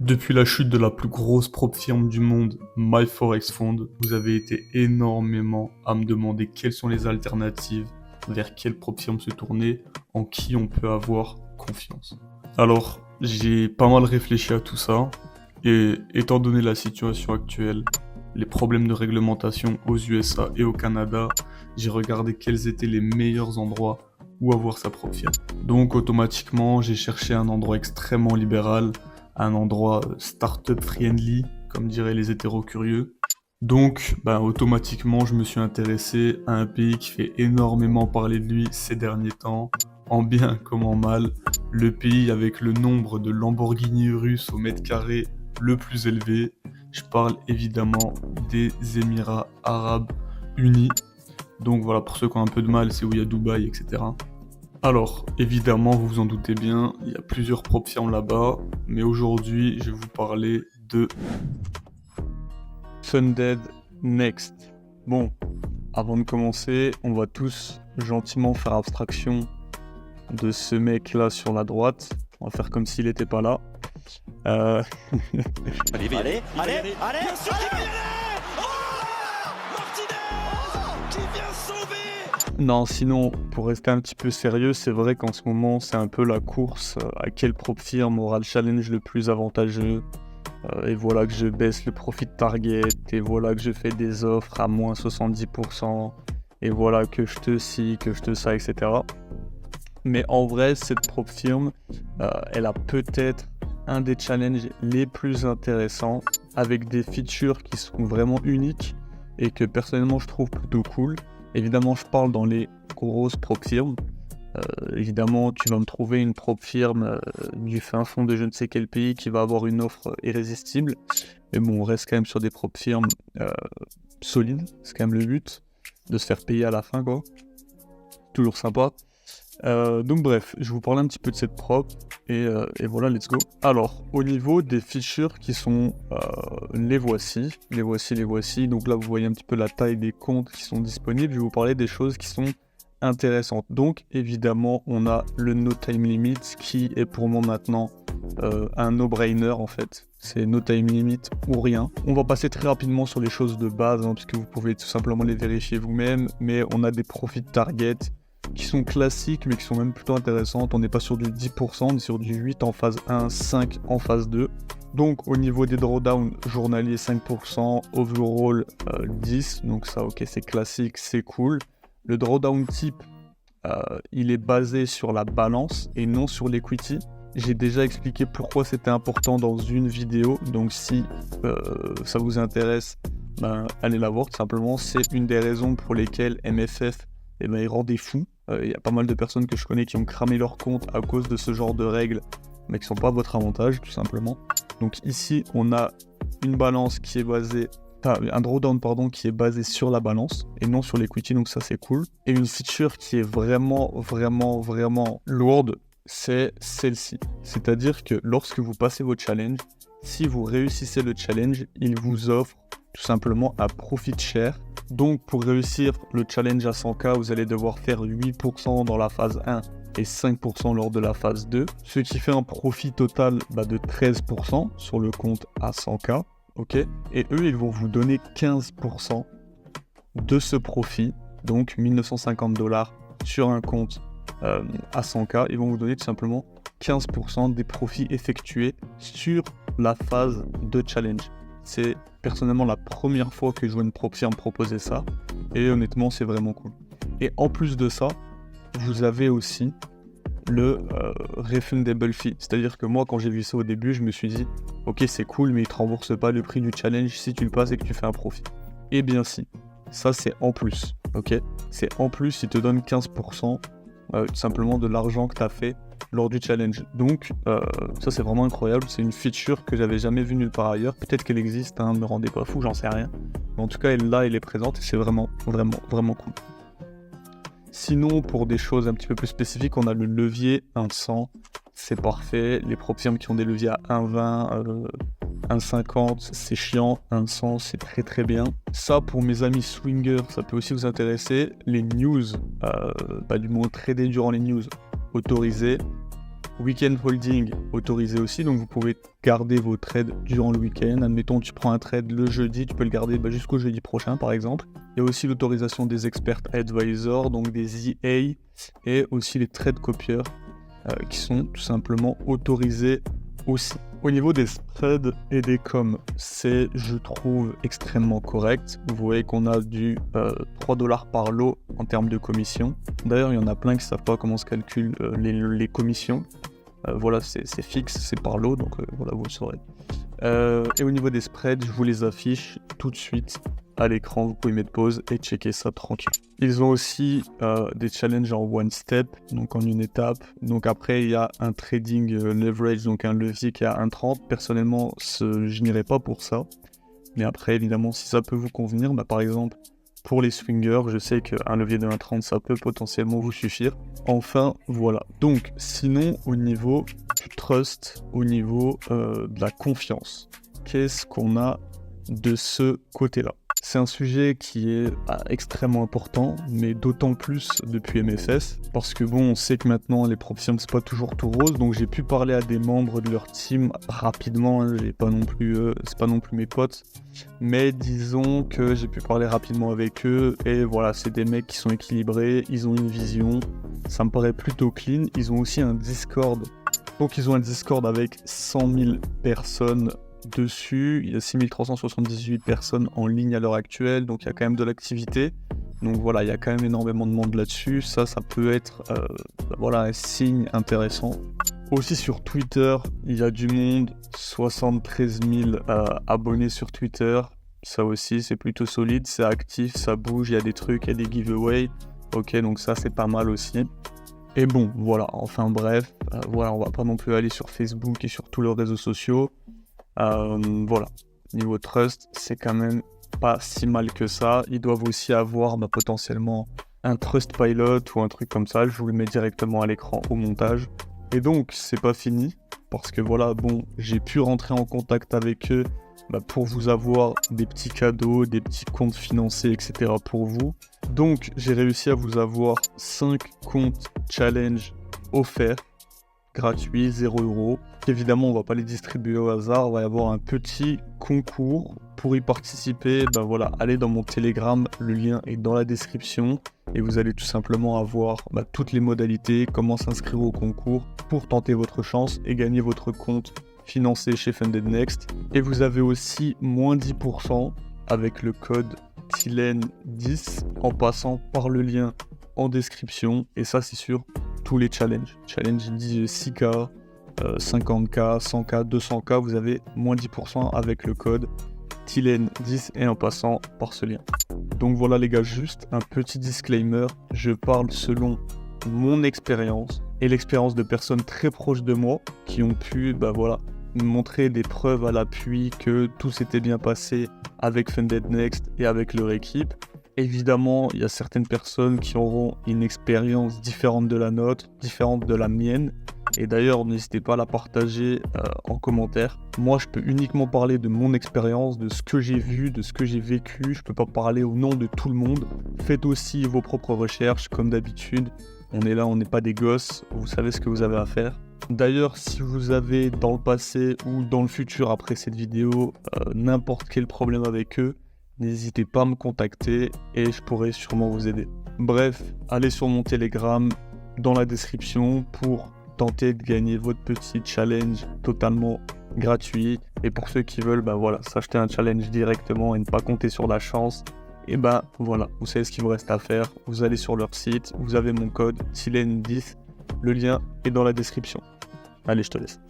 Depuis la chute de la plus grosse prop firme du monde, MyForexFund, vous avez été énormément à me demander quelles sont les alternatives, vers quelle prop firme se tourner, en qui on peut avoir confiance. Alors, j'ai pas mal réfléchi à tout ça, et étant donné la situation actuelle, les problèmes de réglementation aux USA et au Canada, j'ai regardé quels étaient les meilleurs endroits où avoir sa prop firme. Donc automatiquement, j'ai cherché un endroit extrêmement libéral, un endroit startup friendly, comme diraient les hétéros curieux. Donc, automatiquement, je me suis intéressé à un pays qui fait énormément parler de lui ces derniers temps, en bien comme en mal, le pays avec le nombre de Lamborghini russes au mètre carré le plus élevé. Je parle évidemment des Émirats Arabes Unis. Donc voilà, pour ceux qui ont un peu de mal, c'est où il y a Dubaï, etc. Alors, évidemment, vous vous en doutez bien, il y a plusieurs prop firmes là-bas, mais aujourd'hui, je vais vous parler de Funded Next. Bon, avant de commencer, on va tous gentiment faire abstraction de ce mec-là sur la droite. On va faire comme s'il n'était pas là. Allez, bien sûr qu'il va y aller. Martinez qui vient sauver. Non, sinon, pour rester un petit peu sérieux, c'est vrai qu'en ce moment, c'est un peu la course à quelle prop firme aura le challenge le plus avantageux. Et voilà que je baisse le profit target, et voilà que je fais des offres à moins 70%, et voilà que je te ci, que je te ça, etc. Mais en vrai, cette prop firme, elle a peut-être un des challenges les plus intéressants, avec des features qui sont vraiment uniques, et que personnellement je trouve plutôt cool. Évidemment, je parle dans les grosses prop firmes. Évidemment, tu vas me trouver une prop firme du fin fond de je ne sais quel pays qui va avoir une offre irrésistible. Mais bon, on reste quand même sur des prop firmes solides. C'est quand même le but de se faire payer à la fin, quoi. Toujours sympa. Donc bref, je vais vous parler un petit peu de cette prop et voilà, let's go. Alors, au niveau des features qui sont les voici. Donc là, vous voyez un petit peu la taille des comptes qui sont disponibles. Je vais vous parler des choses qui sont intéressantes. Donc évidemment, on a le no time limit qui est pour moi maintenant un no-brainer en fait. C'est no time limit ou rien. On va passer très rapidement sur les choses de base, hein, puisque vous pouvez tout simplement les vérifier vous-même. Mais on a des profit target qui sont classiques mais qui sont même plutôt intéressantes. On n'est pas sur du 10%, on est sur du 8 en phase 1, 5 en phase 2. Donc au niveau des drawdowns journaliers 5%, overall 10, donc ça ok c'est classique, c'est cool. Le drawdown type, il est basé sur la balance et non sur l'equity. J'ai déjà expliqué pourquoi c'était important dans une vidéo, donc si ça vous intéresse, allez la voir tout simplement. C'est une des raisons pour lesquelles MFF il rend des fous. Il y a pas mal de personnes que je connais qui ont cramé leur compte à cause de ce genre de règles, mais qui sont pas à votre avantage tout simplement. Donc ici, on a une balance qui est basée... un drawdown qui est basé sur la balance et non sur l'equity, donc ça c'est cool. Et une feature qui est vraiment lourde, c'est celle-ci. C'est-à-dire que lorsque vous passez votre challenge, si vous réussissez le challenge, il vous offre tout simplement un profit share. Donc pour réussir le challenge à 100K, vous allez devoir faire 8% dans la phase 1 et 5% lors de la phase 2, ce qui fait un profit total de 13% sur le compte à 100K. Ok, et eux, ils vont vous donner 15% de ce profit, donc 1950$ sur un compte à 100K. Ils vont vous donner tout simplement 15% des profits effectués sur la phase de challenge. C'est personnellement la première fois que je vois une prop firme proposer ça, et honnêtement, c'est vraiment cool. Et en plus de ça, vous avez aussi le refundable fee, c'est-à-dire que moi quand j'ai vu ça au début je me suis dit ok c'est cool mais ils te remboursent pas le prix du challenge si tu le passes et que tu fais un profit. Et bien si, ça c'est en plus, ok, c'est en plus, ils te donnent 15% tout simplement de l'argent que tu as fait lors du challenge. Donc ça c'est vraiment incroyable, c'est une feature que j'avais jamais vue nulle part ailleurs, peut-être qu'elle existe, hein, ne me rendez pas fou, j'en sais rien, mais en tout cas elle est présente et c'est vraiment cool. Sinon, pour des choses un petit peu plus spécifiques, on a le levier 1,100, c'est parfait. Les prop firmes qui ont des leviers à 1,20, 1,50, c'est chiant. 1,100, c'est très bien. Ça, pour mes amis swingers, ça peut aussi vous intéresser. Les news, du moins trader durant les news, autorisé. Weekend holding autorisé aussi, donc vous pouvez garder vos trades durant le week-end. Admettons, tu prends un trade le jeudi, tu peux le garder jusqu'au jeudi prochain par exemple. Il y a aussi l'autorisation des expert advisors, donc des EA, et aussi les trade copieurs qui sont tout simplement autorisés aussi. Au niveau des spreads et des coms, c'est, je trouve, extrêmement correct. Vous voyez qu'on a du 3$ par lot en termes de commission. D'ailleurs, il y en a plein qui ne savent pas comment se calculent les commissions. Voilà, c'est fixe, c'est par lot, donc voilà, vous le saurez. Et au niveau des spreads, je vous les affiche tout de suite à l'écran. Vous pouvez mettre pause et checker ça tranquille. Ils ont aussi des challenges en one step, donc en une étape. Donc après, il y a un trading leverage, donc un levier qui est à 1,30. Personnellement, je n'irai pas pour ça. Mais après, évidemment, si ça peut vous convenir, par exemple, pour les swingers, je sais qu'un levier de 1,30, ça peut potentiellement vous suffire. Enfin, voilà. Donc, sinon, au niveau du trust, au niveau de la confiance, qu'est-ce qu'on a de ce côté-là? C'est un sujet qui est extrêmement important, mais d'autant plus depuis MFS, parce que bon, on sait que maintenant les prop firms c'est pas toujours tout rose, donc j'ai pu parler à des membres de leur team rapidement, hein, c'est pas non plus mes potes, mais disons que j'ai pu parler rapidement avec eux, et voilà, c'est des mecs qui sont équilibrés, ils ont une vision, ça me paraît plutôt clean. Ils ont aussi un Discord, donc ils ont un Discord avec 100 000 personnes dessus, il y a 6378 personnes en ligne à l'heure actuelle, donc il y a quand même de l'activité. Donc voilà, il y a quand même énormément de monde là-dessus, ça peut être un signe intéressant. Aussi sur Twitter, il y a du monde, 73 000 abonnés sur Twitter, ça aussi c'est plutôt solide, c'est actif, ça bouge, il y a des trucs, il y a des giveaways, ok, donc ça c'est pas mal aussi. Et bon, voilà, enfin bref, on va pas non plus aller sur Facebook et sur tous leurs réseaux sociaux. Voilà, niveau trust, c'est quand même pas si mal que ça. Ils doivent aussi avoir potentiellement un Trustpilot ou un truc comme ça. Je vous le mets directement à l'écran au montage. Et donc, c'est pas fini, parce que voilà, bon, j'ai pu rentrer en contact avec eux pour vous avoir des petits cadeaux, des petits comptes financés, etc. pour vous. Donc, j'ai réussi à vous avoir 5 comptes challenge offerts, gratuits, 0€. Évidemment, on va pas les distribuer au hasard, il va y avoir un petit concours. Pour y participer, allez dans mon Telegram, le lien est dans la description, et vous allez tout simplement avoir toutes les modalités, comment s'inscrire au concours pour tenter votre chance et gagner votre compte financé chez Funded Next. Et vous avez aussi moins 10% avec le code TILEN10 en passant par le lien en description, et ça c'est sur tous les challenges. Challenge 6K, 50K, 100K, 200K, vous avez moins 10% avec le code TILEN10 et en passant par ce lien. Donc voilà les gars, juste un petit disclaimer, je parle selon mon expérience et l'expérience de personnes très proches de moi qui ont pu montrer des preuves à l'appui que tout s'était bien passé avec Funded Next et avec leur équipe. Évidemment, il y a certaines personnes qui auront une expérience différente de la nôtre, différente de la mienne. Et d'ailleurs, n'hésitez pas à la partager en commentaire. Moi, je peux uniquement parler de mon expérience, de ce que j'ai vu, de ce que j'ai vécu. Je peux pas parler au nom de tout le monde. Faites aussi vos propres recherches, comme d'habitude. On est là, on n'est pas des gosses. Vous savez ce que vous avez à faire. D'ailleurs, si vous avez dans le passé ou dans le futur après cette vidéo n'importe quel problème avec eux, n'hésitez pas à me contacter et je pourrai sûrement vous aider. Bref, allez sur mon Telegram dans la description pour tenter de gagner votre petit challenge totalement gratuit. Et pour ceux qui veulent s'acheter un challenge directement et ne pas compter sur la chance, et voilà, vous savez ce qu'il vous reste à faire. Vous allez sur leur site, vous avez mon code TILEN10, le lien est dans la description. Allez, je te laisse.